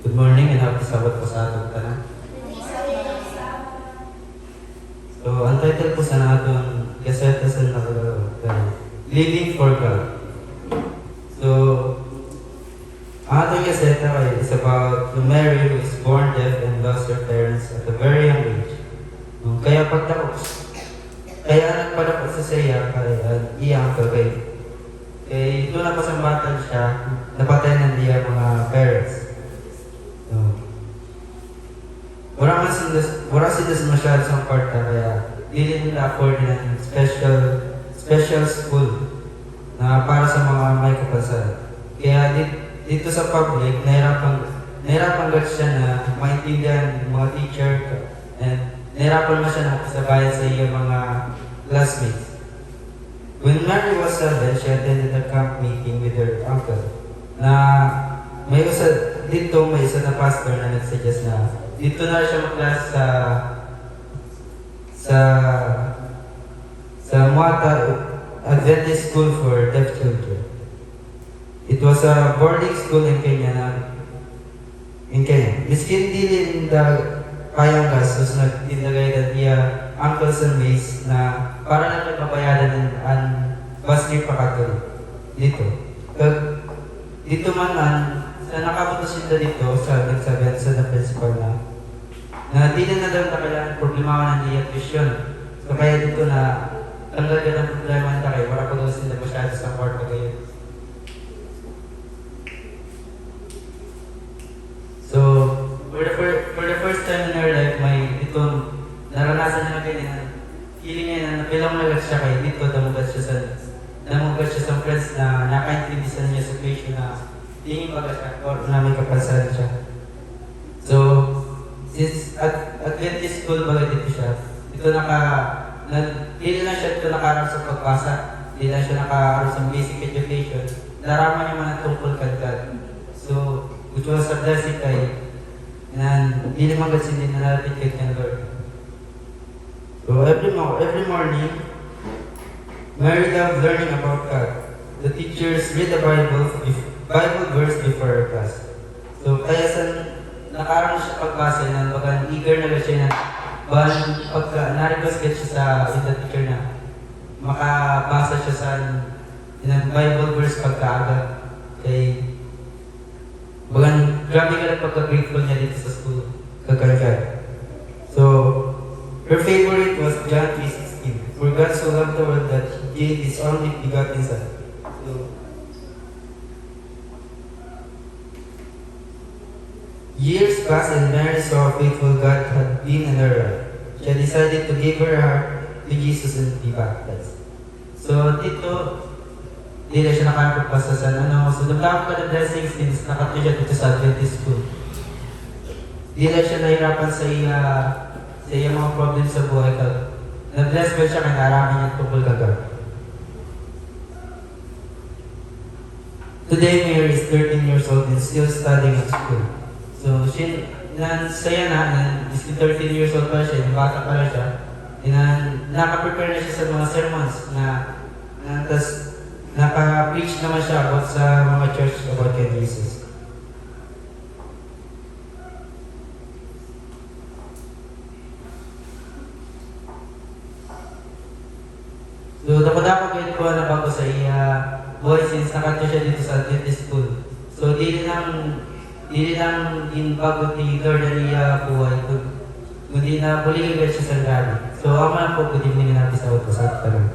Good morning and happy Sabbath po sa atong tanan. So, ang title po sa atong kaseta sa Living for God. So, ang atong kaseta is about the Mary who is born deaf and lost her parents at a very young age. Kaya nagpadako sa saya kay iyang kagay. Kaya ito na pasambatan siya, napatay na niya mga parents. Wala sidas masyado sa kwarta kaya hindi nila afford ng special school na para sa mga may kapansanan. Kaya dito sa public, nahirapan siya na maintindihan ng mga teacher and nahirapan siya na kasabayan sa iyong mga classmates. When Mary was 7, she attended a camp meeting with her uncle na may isa na pastor na nagsuggest na dito na siya mag-class sa Muata Adventist School for Deaf Children. It was a boarding school in Kenya. Miskin din kayang gastos na tinagay niya uncles and mates na para lang nagpapayaran ang bus ni Pakatoy dito. Dito man nakapunta sila dito nagsabihan sa principal na di na daw kailangan problema ng tuition. So kaya dito na tanggal ka ng problema ng takay, wala pa daw sila masyado sa court na kayo. So, for the first time in her life, naranasan niya na ganyan. Feeling niya na napilang na siya kay dito, damugat siya sa friends na nakaintindi sa niya sa situation na tingin baga siya or namin kapansanan siya. So, since Adventist school baga dito siya, hindi lang siya dito nakaroon sa pagbasa, hindi lang siya nakaroon sa basic education, naraman niya man ang tungkol kagad. So, which was a blessing kay na hindi naman kasi hindi na natin kay Lord. So, every morning, Mary loved learning about God. The teachers read the Bible verse before her class. So, kaya sa nakaroon siya pagbasa na bagang eager na siya na pagka na-request siya sa teacher na makabasa siya sa Bible verse pagkaaga. Kay bagang grabe ka lang pagka-grateful niya dito sa school. Kagagad. So, her favorite was John 3:16. For God so loved the world that He gave His only begotten Son. So, years passed and Mary saw how faithful God had been in her life. She decided to give her heart to Jesus and be baptized. So, dito, hindi na siya nakapagpasa sa So, naglakas ka ng blessings since nakato siya dito sa Adventist School. Hindi na siya nahirapan sa iya mga problems sa buhay ka. Na-bless ko siya kaya naraman niya tungkol kagad. Today, Mary is 13 years old and still studying at school. So, saya na, 13 years old pa siya, bata pa lang siya. Naka-prepare na siya sa mga sermons tapos naka-preach naman siya about sa mga church about kay Jesus. So, dapat kayo po na bago sa iya buhay since nakato siya dito sa Adventist School. So, hindi lang bago ni Lord na niya buhay, kundi na buligay siya sa grabe. So, ako man po, kundi mo natin sa auto sa talang.